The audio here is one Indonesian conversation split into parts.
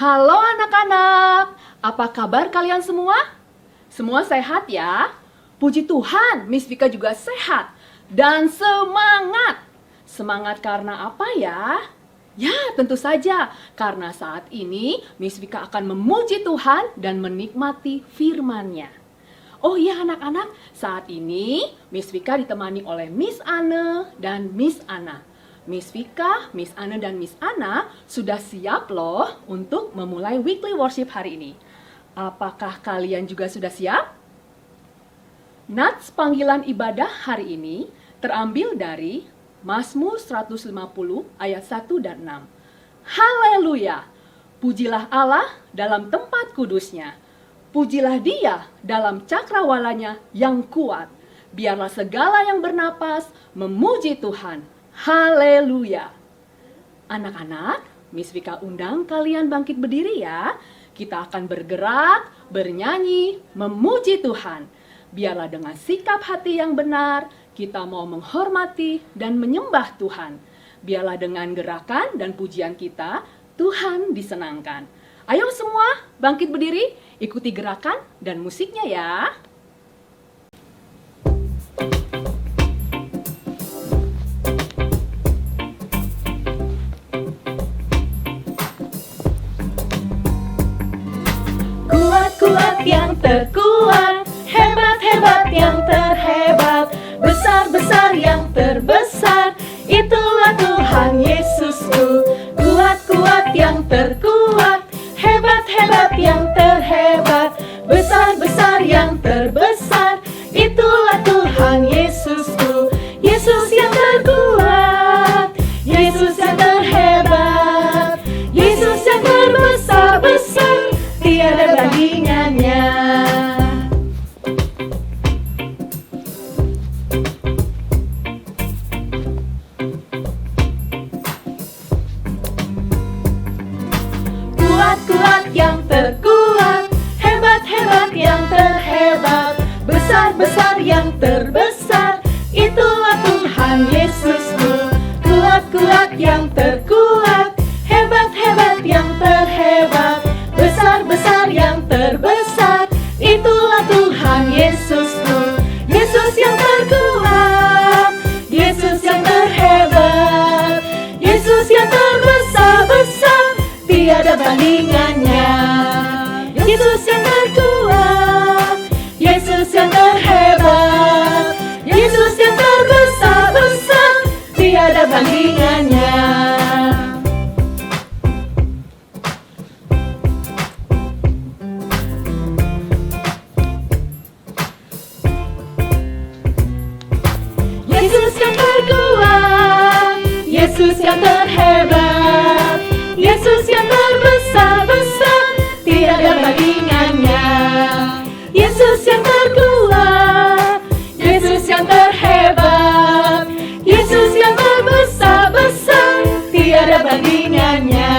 Halo anak-anak, apa kabar kalian semua? Semua sehat ya? Puji Tuhan, Miss Vika juga sehat dan semangat. Semangat karena apa ya? Ya, tentu saja karena saat ini Miss Vika akan memuji Tuhan dan menikmati firman-Nya. Oh iya anak-anak, saat ini Miss Vika ditemani oleh Miss Anne dan Miss Ana. Miss Vika, Miss Anne, dan Miss Ana sudah siap loh untuk memulai weekly worship hari ini. Apakah kalian juga sudah siap? Nats panggilan ibadah hari ini terambil dari Mazmur 150 ayat 1 dan 6. Haleluya! Pujilah Allah dalam tempat kudusnya. Pujilah Dia dalam cakrawalanya yang kuat. Biarlah segala yang bernapas memuji Tuhan. Haleluya. Anak-anak, Miss Vika undang kalian bangkit berdiri ya. Kita akan bergerak, bernyanyi, memuji Tuhan. Biarlah dengan sikap hati yang benar, kita mau menghormati dan menyembah Tuhan. Biarlah dengan gerakan dan pujian kita, Tuhan disenangkan. Ayo semua bangkit berdiri, ikuti gerakan dan musiknya ya. Kuat-kuat yang terkuat, hebat-hebat yang terhebat, besar-besar yang terbesar, itulah Tuhan Yesusku. Kuat-kuat yang terkuat, hebat-hebat yang terhebat, besar-besar yang terbesar, itulah Tuhan Yesusku. Yesus yang terkuat, Yesus yang terhebat, Yesus yang terbesar-besar, tiada bandingannya. Kuat-kuat yang terkuat, hebat-hebat yang terhebat, besar-besar yang terbesar, itulah Tuhan Yesusku. Kuat-kuat yang terkuat, hebat-hebat yang terhebat, besar-besar yang terbesar, itulah Tuhan Yesusku. Yesus yang terkuat, Yesus yang terhebat, Yesus yang terbesar-besar, tiada bandingannya. Yesus yang terkuat, Yesus yang terhebat, Yesus yang terbesar-besar, tiada bandingannya. Yesus yang terkuat, Yesus yang terhebat, Yesus yang terbesar-besar, tiada bandingannya. Yesus yang terkuat, Yesus yang terhebat, Yesus yang terbesar-besar, tiada bandingannya.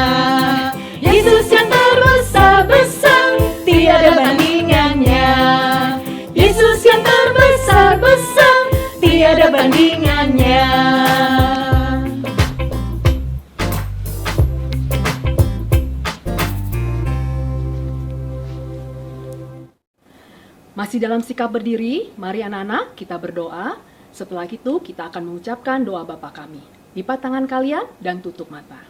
Yesus yang terbesar-besar, tiada bandingannya. Yesus yang terbesar-besar, tiada bandingannya. Masih dalam sikap berdiri, mari anak-anak kita berdoa. Setelah itu kita akan mengucapkan doa Bapa kami. Lipat tangan kalian dan tutup mata.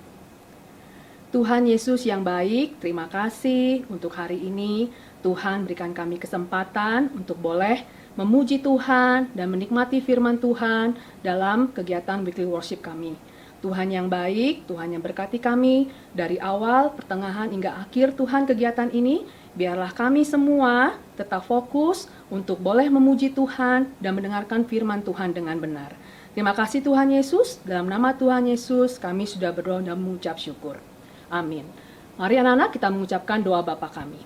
Tuhan Yesus yang baik, terima kasih untuk hari ini. Tuhan berikan kami kesempatan untuk boleh memuji Tuhan dan menikmati firman Tuhan dalam kegiatan weekly worship kami. Tuhan yang baik, Tuhan yang berkati kami dari awal, pertengahan hingga akhir Tuhan kegiatan ini. Biarlah kami semua tetap fokus untuk boleh memuji Tuhan dan mendengarkan firman Tuhan dengan benar. Terima kasih Tuhan Yesus, dalam nama Tuhan Yesus kami sudah berdoa dan mengucap syukur. Amin. Mari anak-anak kita mengucapkan doa Bapa kami.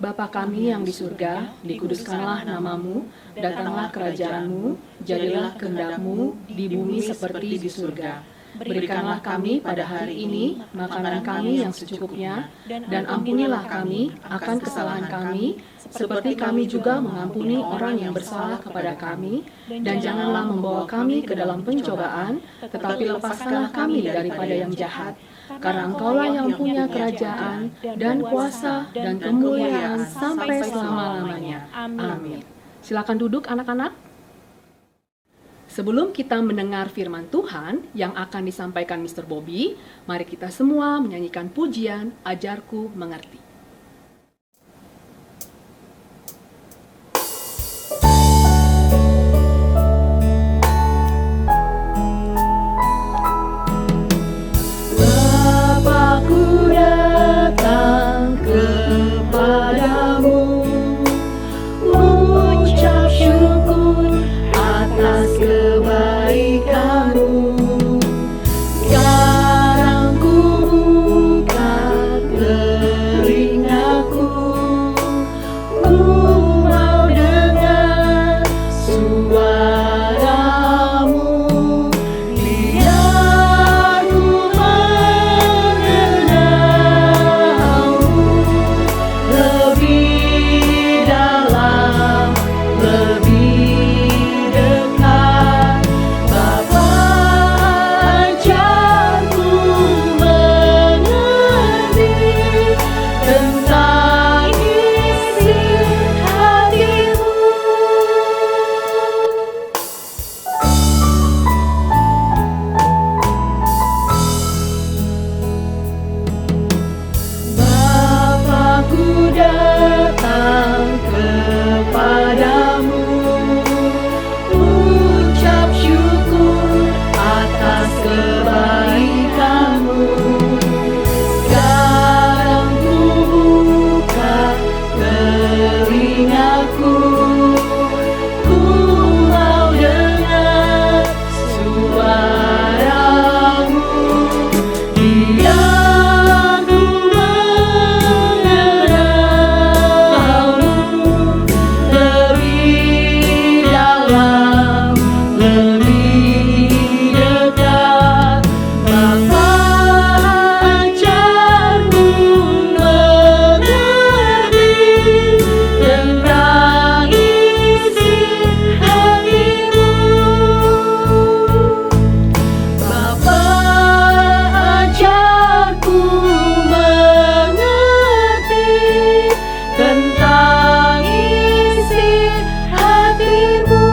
Bapa kami yang di surga, dikuduskanlah namamu, datanglah kerajaan-Mu, jadilah kehendak-Mu di bumi seperti di surga. Berikanlah kami pada hari ini makanan kami yang secukupnya, dan ampunilah kami akan kesalahan kami, seperti kami juga mengampuni orang yang bersalah kepada kami, dan janganlah membawa kami ke dalam pencobaan, tetapi lepaskanlah kami daripada yang jahat. Karena Engkaulah yang punya kerajaan, dan kuasa, dan kemuliaan sampai selama-lamanya. Amin. Silakan duduk anak-anak. Sebelum kita mendengar firman Tuhan yang akan disampaikan Mr. Bobby, mari kita semua menyanyikan pujian Ajarku Mengerti. Bapakku datang kepadamu, ucap syukur atas kebaikanmu. Sekarang ku buka telingaku, ku mau dengar suaramu. Biar ku mengenalmu lebih dalam, lebih dekat. Bapa, ajarku mengerti tentang isi hatimu. Bapakku datang kepadamu, ucap syukur atas kebaikanmu. Sekarang ku buka telingaku, ku mau dengar suaramu. Biar ku mengenalmu lebih dalam, lebih dekat. Bapa, ajarku mengerti tentang isi hatimu. Bapa, ajarku mengerti tentang isi hatimu.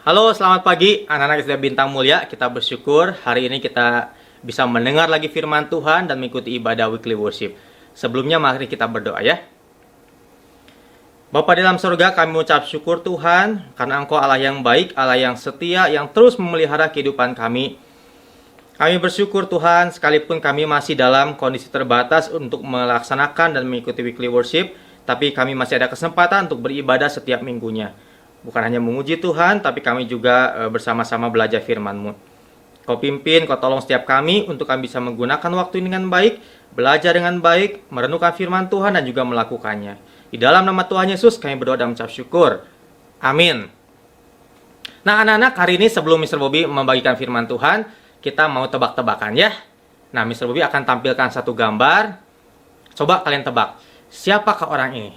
Halo, selamat pagi anak-anak SD Bintang Mulia. Kita bersyukur hari ini kita bisa mendengar lagi firman Tuhan dan mengikuti ibadah weekly worship. Sebelumnya mari kita berdoa ya. Bapa di dalam surga, kami mengucap syukur Tuhan karena Engkau Allah yang baik, Allah yang setia, yang terus memelihara kehidupan kami. Kami bersyukur Tuhan, sekalipun kami masih dalam kondisi terbatas untuk melaksanakan dan mengikuti weekly worship, tapi kami masih ada kesempatan untuk beribadah setiap minggunya. Bukan hanya memuji Tuhan, tapi kami juga bersama-sama belajar firman-Mu. Kau pimpin, Kau tolong setiap kami untuk kami bisa menggunakan waktu ini dengan baik, belajar dengan baik, merenungkan firman Tuhan dan juga melakukannya. Di dalam nama Tuhan Yesus kami berdoa dan mengucap syukur. Amin. Nah anak-anak, hari ini sebelum Mr. Bobby membagikan firman Tuhan, kita mau tebak-tebakan ya. Nah Mr. Bobby akan tampilkan satu gambar. Coba kalian tebak, siapakah orang ini?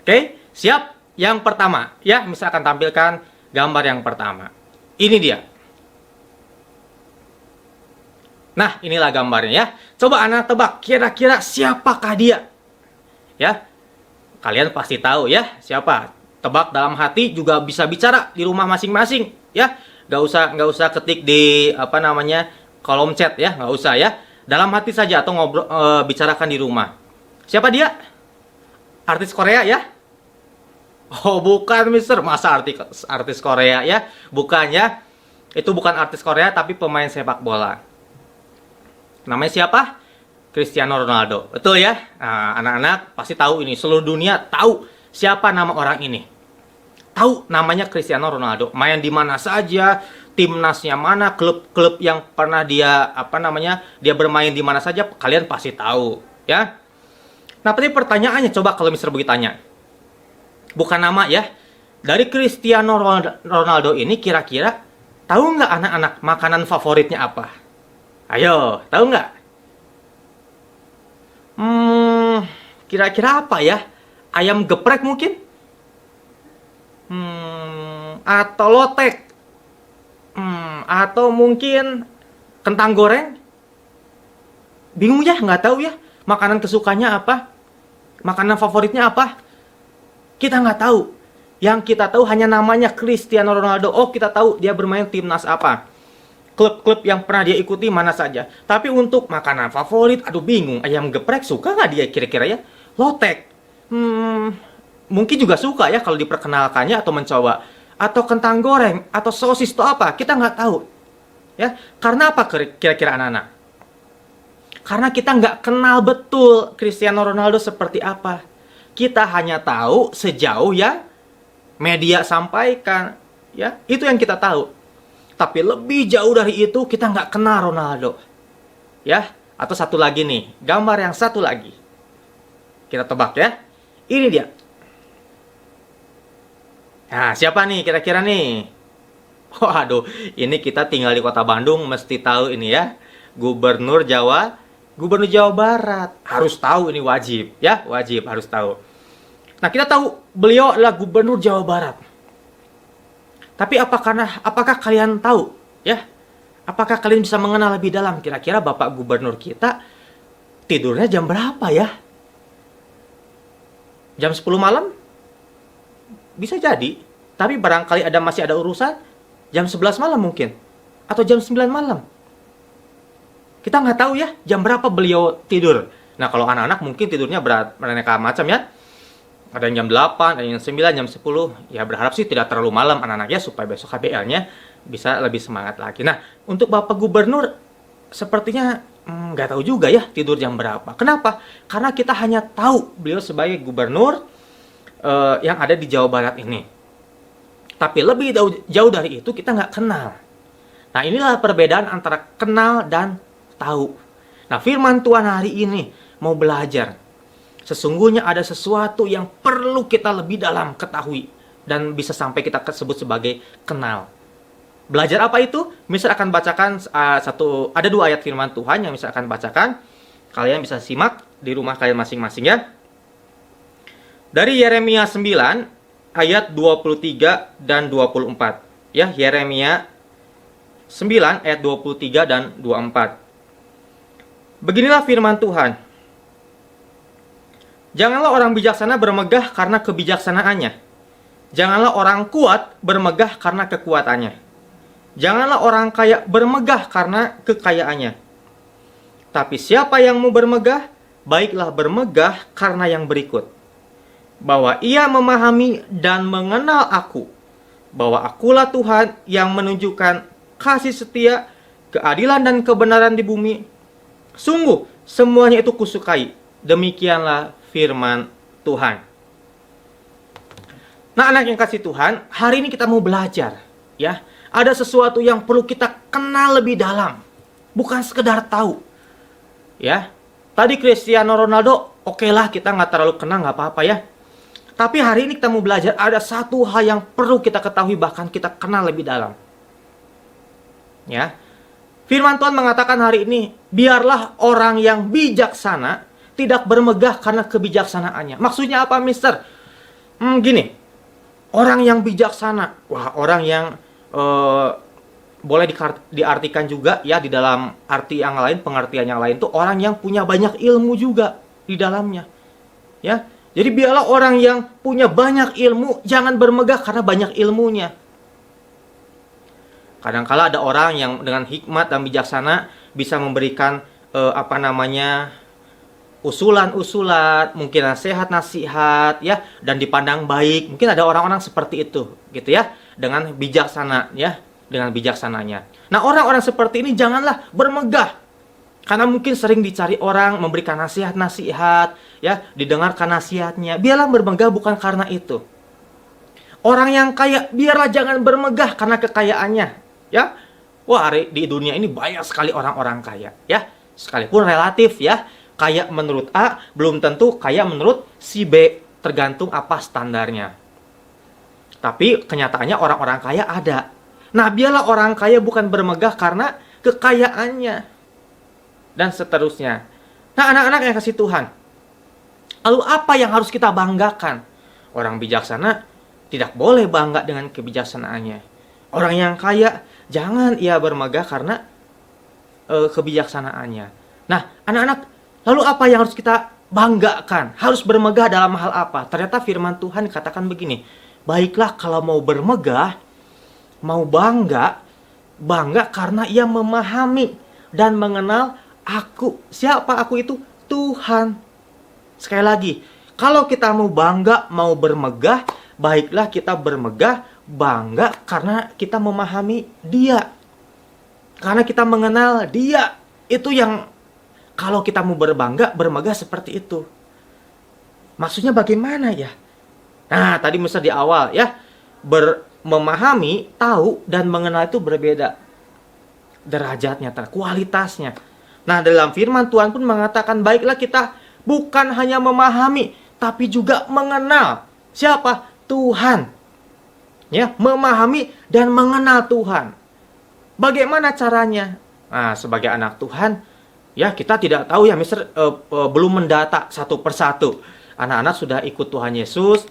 Oke, siap? Yang pertama, ya, Mr. akan tampilkan gambar yang pertama. Ini dia. Nah, inilah gambarnya ya. Coba anak tebak, kira-kira siapakah dia? Ya, kalian pasti tahu ya siapa. Tebak dalam hati juga bisa bicara di rumah masing-masing ya. Gak usah ketik di kolom chat ya, nggak usah ya. Dalam hati saja atau ngobrol bicarakan di rumah. Siapa dia? Artis Korea ya? Oh bukan Mister, masa artis Korea ya? Bukan ya. Itu bukan artis Korea tapi pemain sepak bola. Namanya siapa? Cristiano Ronaldo. Betul ya? Nah, anak-anak pasti tahu ini. Seluruh dunia tahu siapa nama orang ini. Tahu namanya Cristiano Ronaldo. Main di mana saja, timnasnya mana, klub-klub yang pernah dia dia bermain di mana saja, kalian pasti tahu ya. Nah, tapi pertanyaannya coba kalau misalnya begitu tanya. Bukan nama ya. Dari Cristiano Ronaldo ini kira-kira tahu nggak anak-anak makanan favoritnya apa? Ayo, tahu nggak? Kira-kira apa ya? Ayam geprek mungkin? Atau lotek? Atau mungkin kentang goreng? Bingung ya, nggak tahu ya. Makanan kesukanya apa? Makanan favoritnya apa? Kita nggak tahu. Yang kita tahu hanya namanya Cristiano Ronaldo. Oh, kita tahu dia bermain timnas apa. Klub-klub yang pernah dia ikuti mana saja. Tapi untuk makanan favorit, aduh bingung. Ayam geprek suka nggak dia kira-kira ya? Lotek. Mungkin juga suka ya kalau diperkenalkannya atau mencoba. Atau kentang goreng, atau sosis atau apa. Kita nggak tahu. Ya, karena apa kira-kira anak-anak? Karena kita nggak kenal betul Cristiano Ronaldo seperti apa. Kita hanya tahu sejauh ya media sampaikan, ya itu yang kita tahu. Tapi lebih jauh dari itu kita nggak kenal Ronaldo, ya. Atau satu lagi nih, gambar yang satu lagi, kita tebak ya. Ini dia. Nah, siapa nih kira-kira nih? Waduh, ini kita tinggal di kota Bandung, mesti tahu ini ya. Gubernur Jawa Barat. Harus tahu ini, wajib ya, wajib harus tahu. Nah, kita tahu beliau adalah Gubernur Jawa Barat. Tapi apakah kalian tahu ya? Apakah kalian bisa mengenal lebih dalam kira-kira Bapak Gubernur kita tidurnya jam berapa ya? Jam 10 malam? Bisa jadi. Tapi barangkali masih ada urusan jam 11 malam mungkin. Atau jam 9 malam. Kita nggak tahu ya jam berapa beliau tidur. Nah, kalau anak-anak mungkin tidurnya beraneka macam ya. Ada yang jam 8, ada yang jam 9, jam 10. Ya berharap sih tidak terlalu malam anak-anaknya supaya besok KBL-nya bisa lebih semangat lagi. Nah, untuk Bapak Gubernur sepertinya nggak tahu juga ya tidur jam berapa. Kenapa? Karena kita hanya tahu beliau sebagai gubernur yang ada di Jawa Barat ini. Tapi lebih jauh dari itu kita nggak kenal. Nah, inilah perbedaan antara kenal dan tahu. Nah, firman Tuhan hari ini mau belajar. Sesungguhnya ada sesuatu yang perlu kita lebih dalam ketahui dan bisa sampai kita sebut sebagai kenal. Belajar apa itu? Misal akan bacakan ada 2 ayat firman Tuhan yang misal akan bacakan. Kalian bisa simak di rumah kalian masing-masing ya. Dari Yeremia 9 ayat 23 dan 24. Ya, Yeremia 9 ayat 23 dan 24. Beginilah firman Tuhan. Janganlah orang bijaksana bermegah karena kebijaksanaannya. Janganlah orang kuat bermegah karena kekuatannya. Janganlah orang kaya bermegah karena kekayaannya. Tapi siapa yang mau bermegah, baiklah bermegah karena yang berikut. Bahwa ia memahami dan mengenal aku. Bahwa akulah Tuhan yang menunjukkan kasih setia, keadilan dan kebenaran di bumi. Sungguh, semuanya itu kusukai. Demikianlah firman Tuhan. Nah, anak yang kasih Tuhan, hari ini kita mau belajar, ya. Ada sesuatu yang perlu kita kenal lebih dalam, bukan sekedar tahu, ya. Tadi Cristiano Ronaldo, okelah kita nggak terlalu kenal, nggak apa-apa ya. Tapi hari ini kita mau belajar ada satu hal yang perlu kita ketahui, bahkan kita kenal lebih dalam, ya. Firman Tuhan mengatakan hari ini, biarlah orang yang bijaksana tidak bermegah karena kebijaksanaannya. Maksudnya apa, mister? Gini, orang yang bijaksana, wah, orang yang boleh diartikan juga ya di dalam arti yang lain, pengertian yang lain tuh orang yang punya banyak ilmu juga di dalamnya. Ya. Jadi biarlah orang yang punya banyak ilmu jangan bermegah karena banyak ilmunya. Kadang-kala ada orang yang dengan hikmat dan bijaksana bisa memberikan usulan-usulan, mungkin nasihat-nasihat ya, dan dipandang baik. Mungkin ada orang-orang seperti itu, gitu ya, dengan bijaksana ya, dengan bijaksananya. Nah, orang-orang seperti ini janganlah bermegah. Karena mungkin sering dicari orang, memberikan nasihat-nasihat, ya, didengarkan nasihatnya. Biarlah bermegah bukan karena itu. Orang yang kaya, biarlah jangan bermegah karena kekayaannya, ya. Wah, di dunia ini banyak sekali orang-orang kaya, ya. Sekalipun relatif, ya. kaya menurut A belum tentu kaya menurut si B, tergantung apa standarnya. Tapi kenyataannya orang-orang kaya ada. Nah, biarlah orang kaya bukan bermegah karena kekayaannya. Dan seterusnya. Nah, anak-anak yang kasih Tuhan, lalu apa yang harus kita banggakan? Orang bijaksana tidak boleh bangga dengan kebijaksanaannya. Orang yang kaya, jangan ia bermegah karena kebijaksanaannya. Nah, anak-anak, lalu apa yang harus kita banggakan? Harus bermegah dalam hal apa? Ternyata firman Tuhan katakan begini, baiklah kalau mau bermegah, mau bangga karena ia memahami dan mengenal aku. Siapa aku itu? Tuhan. Sekali lagi, kalau kita mau bangga, mau bermegah, baiklah kita bermegah, bangga karena kita memahami Dia. Karena kita mengenal Dia. Itu yang kalau kita mau bermegah seperti itu. Maksudnya bagaimana ya? Nah, tadi misal di awal ya, memahami, tahu, dan mengenal itu berbeda derajatnya, kualitasnya. Nah, dalam firman Tuhan pun mengatakan, baiklah kita bukan hanya memahami, tapi juga mengenal. Siapa? Tuhan. Ya, memahami dan mengenal Tuhan. Bagaimana caranya? Nah, sebagai anak Tuhan, ya kita tidak tahu ya, belum mendata satu persatu. Anak-anak sudah ikut Tuhan Yesus,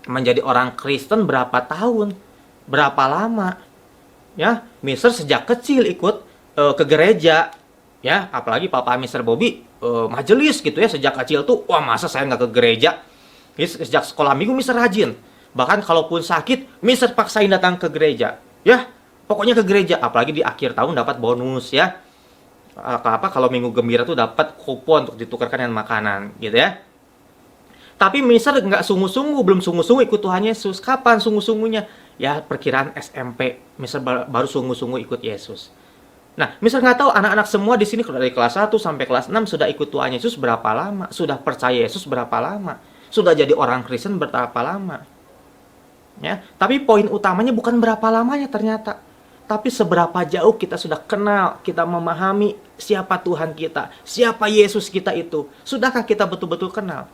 menjadi orang Kristen berapa tahun? Berapa lama? Ya, Mister sejak kecil ikut ke gereja. Ya, apalagi Papa Mister Bobby majelis gitu ya, sejak kecil tuh, wah masa saya nggak ke gereja? Sejak sekolah minggu Mister rajin. Bahkan kalaupun sakit, Mister paksain datang ke gereja. Ya, pokoknya ke gereja. Apalagi di akhir tahun dapat bonus ya. Kalau minggu gembira tuh dapat kupon untuk ditukarkan dengan makanan gitu ya. Tapi Mister nggak sungguh-sungguh, belum sungguh-sungguh ikut Tuhan Yesus. Kapan sungguh-sungguhnya? Ya perkiraan SMP, Mister baru sungguh-sungguh ikut Yesus. Nah, Mister nggak tahu anak-anak semua di sini dari kelas 1 sampai kelas 6 sudah ikut Tuhan Yesus berapa lama? Sudah percaya Yesus berapa lama? Sudah jadi orang Kristen berapa lama? Ya, tapi poin utamanya bukan berapa lamanya ternyata, tapi seberapa jauh kita sudah kenal, kita memahami siapa Tuhan kita, siapa Yesus kita itu. Sudahkah kita betul-betul kenal?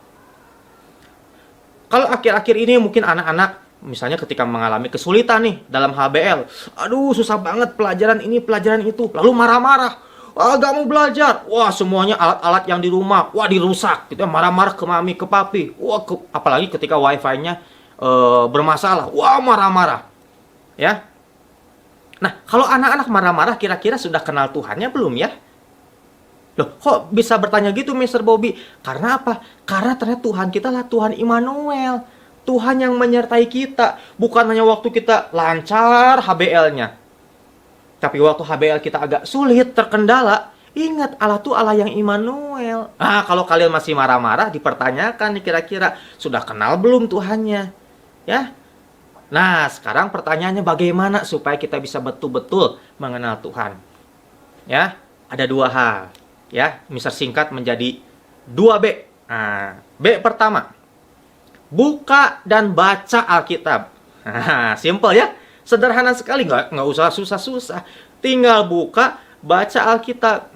Kalau akhir-akhir ini mungkin anak-anak misalnya ketika mengalami kesulitan nih dalam HBL, aduh susah banget pelajaran ini, pelajaran itu, lalu marah-marah, wah gak mau belajar, wah semuanya alat-alat yang di rumah, wah dirusak, gitu, marah-marah ke mami, ke papi, wah apalagi ketika wifi-nya bermasalah, wah marah-marah, ya. Nah kalau anak-anak marah-marah kira-kira sudah kenal Tuhannya belum ya? Loh, kok bisa bertanya gitu, Mr. Bobby? Karena apa? Karena ternyata Tuhan kita lah Tuhan Immanuel. Tuhan yang menyertai kita. Bukan hanya waktu kita lancar HBL-nya. Tapi waktu HBL kita agak sulit, terkendala. Ingat, Allah itu Allah yang Immanuel. Ah, kalau kalian masih marah-marah, dipertanyakan nih kira-kira. Sudah kenal belum Tuhannya? Ya. Nah, sekarang pertanyaannya bagaimana supaya kita bisa betul-betul mengenal Tuhan? Ya, ada dua hal. Ya, misal singkat menjadi 2B. Nah, B pertama, buka dan baca Alkitab. Nah, simple ya, sederhana sekali, nggak usah susah-susah. Tinggal buka, baca Alkitab.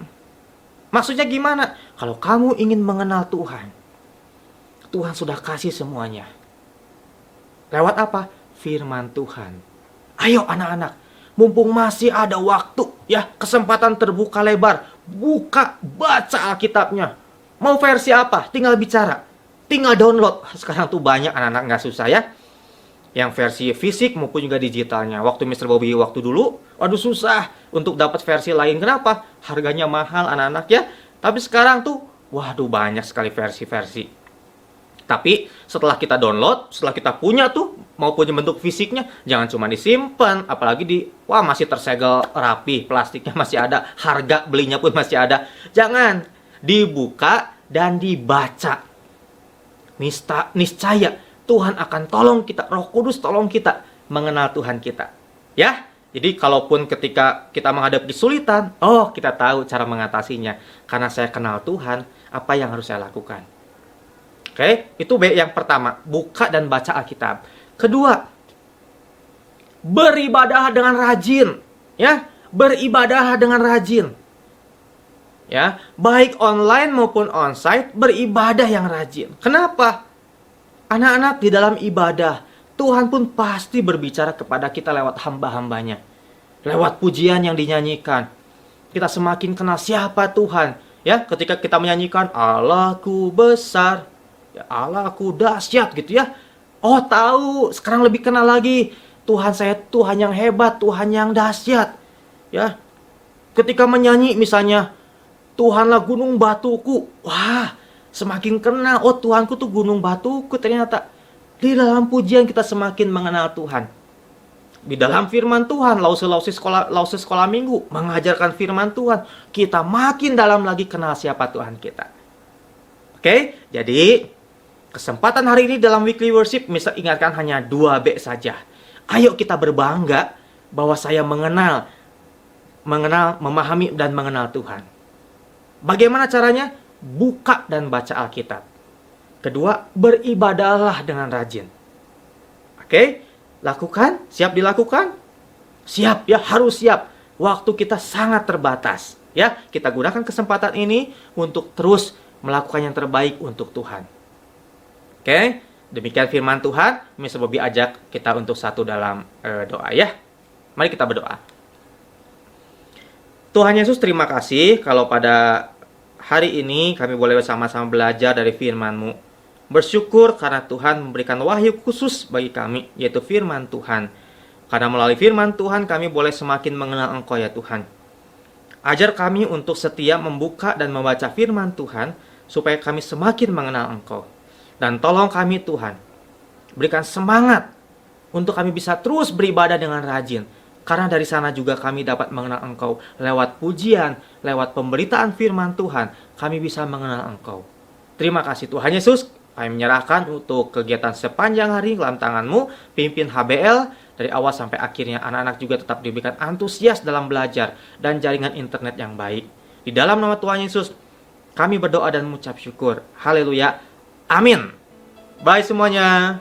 Maksudnya gimana? Kalau kamu ingin mengenal Tuhan, Tuhan sudah kasih semuanya. Lewat apa? Firman Tuhan. Ayo anak-anak, mumpung masih ada waktu, ya, kesempatan terbuka lebar. Buka, baca Alkitabnya. Mau versi apa? Tinggal bicara. Tinggal download. Sekarang tuh banyak anak-anak nggak susah ya. Yang versi fisik maupun juga digitalnya. Waktu Mr. Bobby waktu dulu, waduh susah untuk dapat versi lain. Kenapa? Harganya mahal anak-anak ya. Tapi sekarang tuh, waduh banyak sekali versi-versi. Tapi setelah kita download, setelah kita punya tuh, maupun bentuk fisiknya, jangan cuma disimpan, apalagi masih tersegel rapi, plastiknya masih ada, harga belinya pun masih ada. Jangan, dibuka dan dibaca. Niscaya Tuhan akan tolong kita, Roh Kudus tolong kita mengenal Tuhan kita. Ya, jadi kalaupun ketika kita menghadapi kesulitan, oh kita tahu cara mengatasinya. Karena saya kenal Tuhan, apa yang harus saya lakukan? Oke, itu B yang pertama, buka dan baca Alkitab. Kedua, beribadah dengan rajin, ya, beribadah dengan rajin. Ya, baik online maupun onsite, beribadah yang rajin. Kenapa? Anak-anak di dalam ibadah, Tuhan pun pasti berbicara kepada kita lewat hamba-hambanya. Lewat pujian yang dinyanyikan. Kita semakin kenal siapa Tuhan. Ya, ketika kita menyanyikan Allahku besar, ya, Allahku dahsyat gitu ya. Oh, tahu, sekarang lebih kenal lagi. Tuhan saya Tuhan yang hebat, Tuhan yang dahsyat. Ya. Ketika menyanyi misalnya Tuhanlah gunung batuku. Wah, semakin kenal. Oh, Tuhanku tuh gunung batuku ternyata. Di dalam pujian kita semakin mengenal Tuhan. Di dalam firman Tuhan, lause sekolah minggu mengajarkan firman Tuhan, kita makin dalam lagi kenal siapa Tuhan kita. Oke, jadi kesempatan hari ini dalam weekly worship bisa ingatkan hanya 2B saja. Ayo kita berbangga bahwa saya mengenal, memahami dan mengenal Tuhan. Bagaimana caranya? Buka dan baca Alkitab. Kedua, beribadahlah dengan rajin. Oke? Lakukan? Siap dilakukan? Siap ya, harus siap. Waktu kita sangat terbatas. Ya, kita gunakan kesempatan ini untuk terus melakukan yang terbaik untuk Tuhan. Oke? Demikian firman Tuhan. Mr. Bobby ajak kita untuk satu dalam doa ya. Mari kita berdoa. Tuhan Yesus, terima kasih kalau pada hari ini kami boleh bersama-sama belajar dari firman-Mu. Bersyukur karena Tuhan memberikan wahyu khusus bagi kami, yaitu firman Tuhan. Karena melalui firman Tuhan kami boleh semakin mengenal Engkau ya Tuhan. Ajar kami untuk setia membuka dan membaca firman Tuhan, supaya kami semakin mengenal Engkau. Dan tolong kami Tuhan, berikan semangat untuk kami bisa terus beribadah dengan rajin. Karena dari sana juga kami dapat mengenal Engkau. Lewat pujian, lewat pemberitaan firman Tuhan, kami bisa mengenal Engkau. Terima kasih Tuhan Yesus. Kami menyerahkan untuk kegiatan sepanjang hari dalam tangan-Mu. Pimpin HBL dari awal sampai akhirnya. Anak-anak juga tetap diberikan antusias dalam belajar dan jaringan internet yang baik. Di dalam nama Tuhan Yesus, kami berdoa dan mengucap syukur. Haleluya. Amin. Bye semuanya.